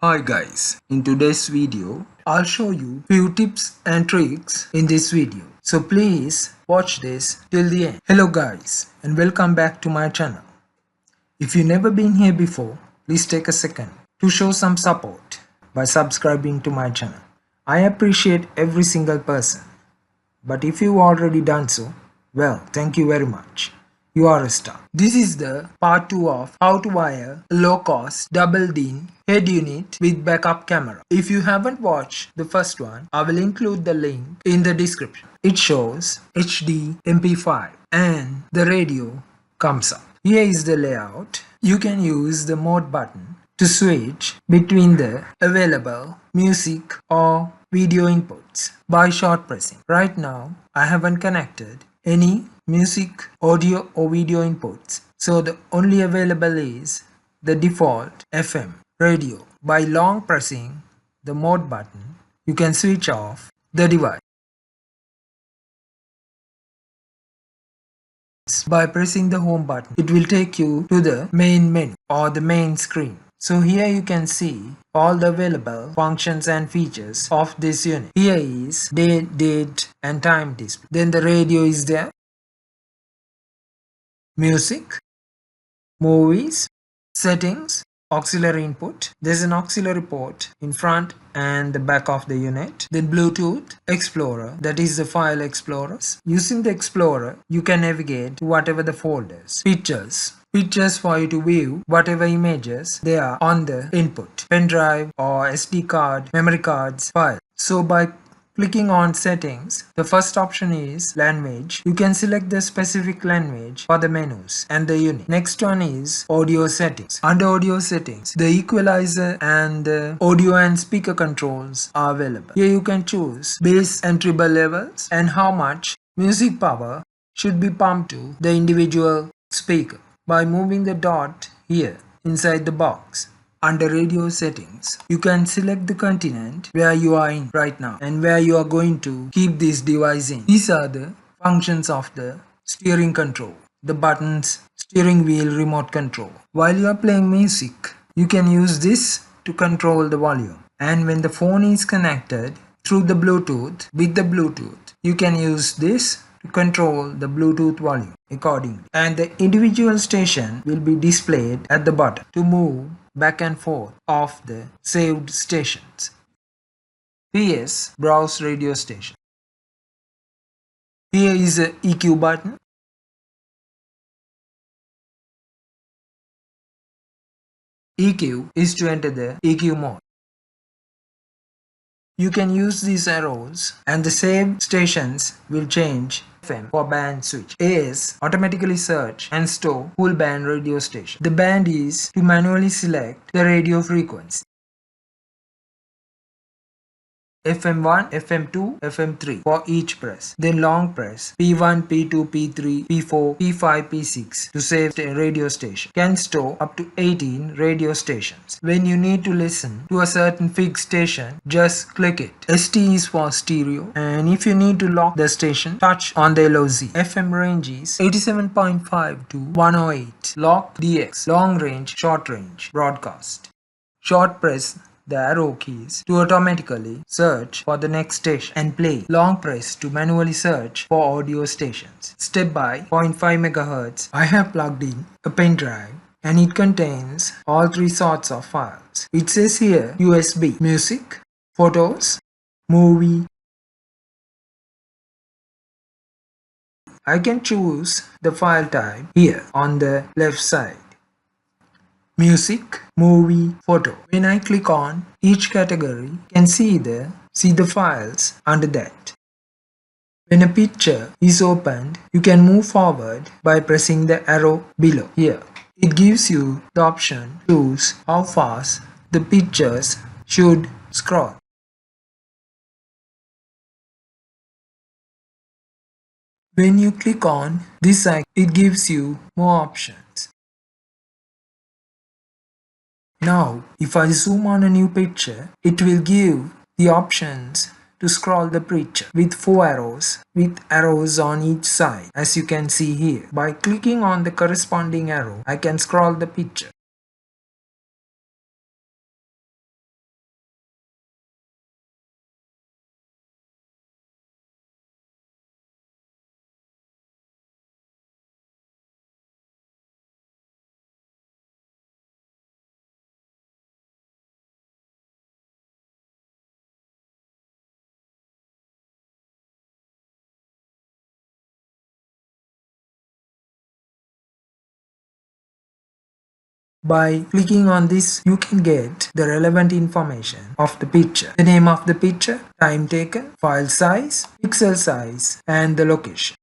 Hi guys, in today's video, I'll show you few tips and tricks in this video. So please watch this till the end. Hello guys and welcome back to my channel. If you've never been here before, please take a second to show some support by subscribing to my channel. I appreciate every single person. But if you've already done so, well, thank you very much. You are a star. This is the part 2 of how to wire a low-cost double-DIN head unit with backup camera. If you haven't watched the first one, I will include the link in the description. It shows HD MP5 and the radio comes up. Here is the layout. You can use the mode button to switch between the available music or video inputs by short pressing. Right now, I haven't connected any music, audio or video inputs, so the only available is the default FM radio. By long pressing the mode button, you can switch off the device. By pressing the home button, it will take you to the main menu or the main screen. So here you can see all the available functions and features of this unit. Here is date and time display. Then the radio is there. Music, movies, settings, auxiliary input. There's an auxiliary port in front and the back of the unit. Then Bluetooth, Explorer, that is the file explorer. Using the Explorer, you can navigate to whatever the folders. Pictures for you to view whatever images they are on the input, pen drive or SD card, memory cards, file. So by clicking on settings, the first option is language. You can select the specific language for the menus and the unit. Next one is audio settings. Under audio settings, the equalizer and the audio and speaker controls are available. Here you can choose bass and treble levels and how much music power should be pumped to the individual speaker. By moving the dot here inside the box, under radio settings, you can select the continent where you are in right now and where you are going to keep this device in. These are the functions of the steering control, the buttons, steering wheel, remote control. While you are playing music, you can use this to control the volume. And when the phone is connected through the Bluetooth, with the Bluetooth, you can use this to control the Bluetooth volume accordingly. And the individual station will be displayed at the bottom to move back and forth of the saved stations. PS Browse radio station. Here is a EQ button. EQ is to enter the EQ mode. You can use these arrows and the saved stations will change. FM for band switch. AS automatically search and store full band radio station. The band is to manually select the radio frequency. FM1, FM2, FM3 for each press. Then long press P1, P2, P3, P4, P5, P6 to save a radio station. Can store up to 18 radio stations. When you need to listen to a certain fixed station, just click it. ST is for stereo, and if you need to lock the station, touch on the LOZ. FM range is 87.5 to 108. Lock DX, long range, short range, broadcast. Short press the arrow keys to automatically search for the next station and play. Long press to manually search for audio stations. Step by 0.5 MHz. I have plugged in a pen drive and it contains all three sorts of files. It says here USB, music, photos, movie. I can choose the file type here on the left side. Music, movie, photo. When I click on each category, you can see the files under that. When a picture is opened, you can move forward by pressing the arrow below here. It gives you the option to choose how fast the pictures should scroll. When you click on this icon, it gives you more options. Now, if I zoom on a new picture, it will give the options to scroll the picture with 4 arrows with arrows on each side, as you can see here. By clicking on the corresponding arrow, I can scroll the picture. By clicking on this, you can get the relevant information of the picture. The name of the picture, time taken, file size, pixel size, and the location.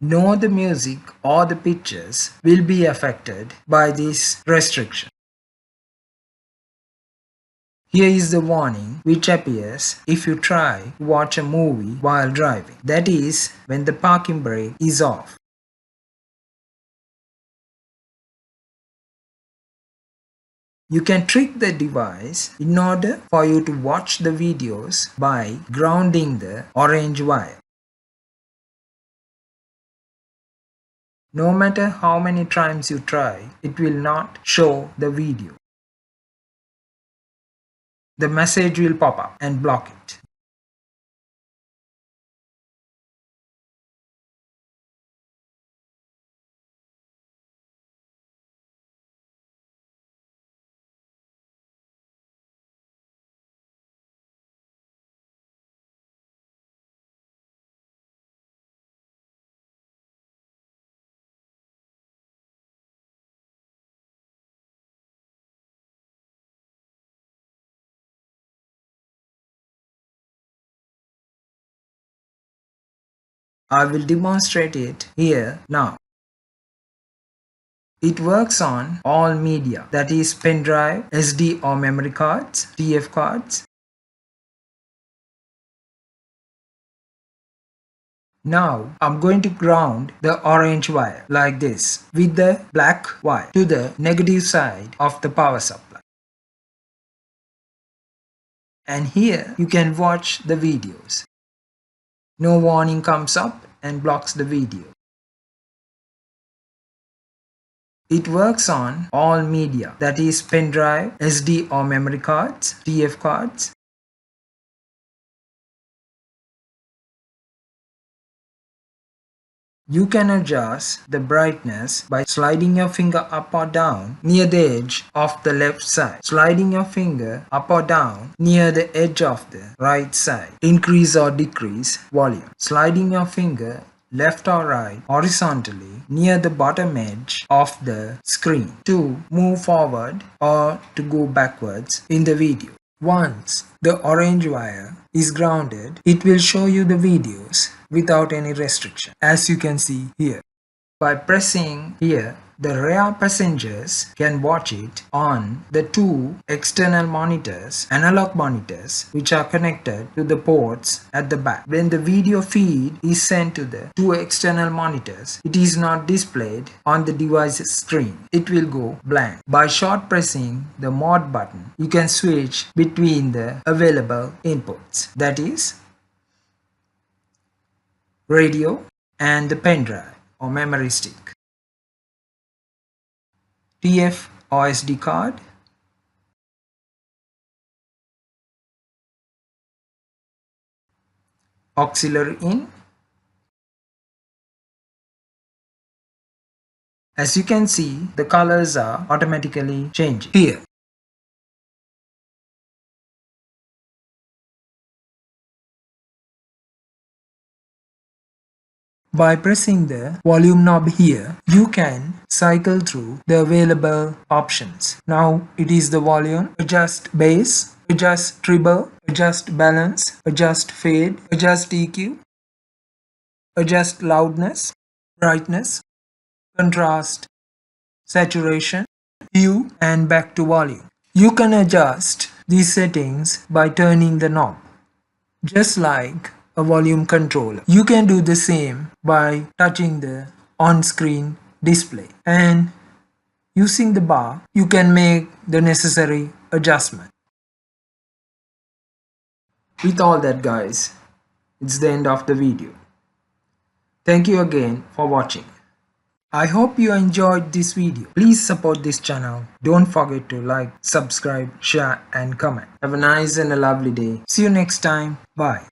No, the music or the pictures will be affected by this restriction. Here is the warning which appears if you try to watch a movie while driving. That is when the parking brake is off. You can trick the device in order for you to watch the videos by grounding the orange wire. No matter how many times you try, it will not show the video. The message will pop up and block it. I will demonstrate it here now. It works on all media, that is pen drive, SD or memory cards, TF cards. Now I'm going to ground the orange wire like this with the black wire to the negative side of the power supply. And here you can watch the videos. No warning comes up and blocks the video. It works on all media, that is pen drive, SD or memory cards, TF cards. You can adjust the brightness by sliding your finger up or down near the edge of the left side. Sliding your finger up or down near the edge of the right side. Increase or decrease volume. Sliding your finger left or right horizontally near the bottom edge of the screen to move forward or to go backwards in the video. Once the orange wire is grounded, it will show you the videos without any restriction, as you can see here. By pressing here, the rear passengers can watch it on the two external monitors, analog monitors, which are connected to the ports at the back. When the video feed is sent to the two external monitors, it is not displayed on the device's screen. It will go blank. By short pressing the mode button, you can switch between the available inputs, that is radio and the pen drive or memory stick, TF or SD card, auxiliary in. As you can see, the colors are automatically changing here. By pressing the volume knob here, you can cycle through the available options. Now it is the volume, adjust bass, adjust treble, adjust balance, adjust fade, adjust EQ, adjust loudness, brightness, contrast, saturation, hue, and back to volume. You can adjust these settings by turning the knob, just like a volume controller. You can do the same by touching the on-screen display, and using the bar you can make the necessary adjustment. With all that, guys, it's the end of the video. Thank you again for watching. I hope you enjoyed this video. Please support this channel. Don't forget to like, subscribe, share and comment. Have a nice and a lovely day. See you next time. Bye.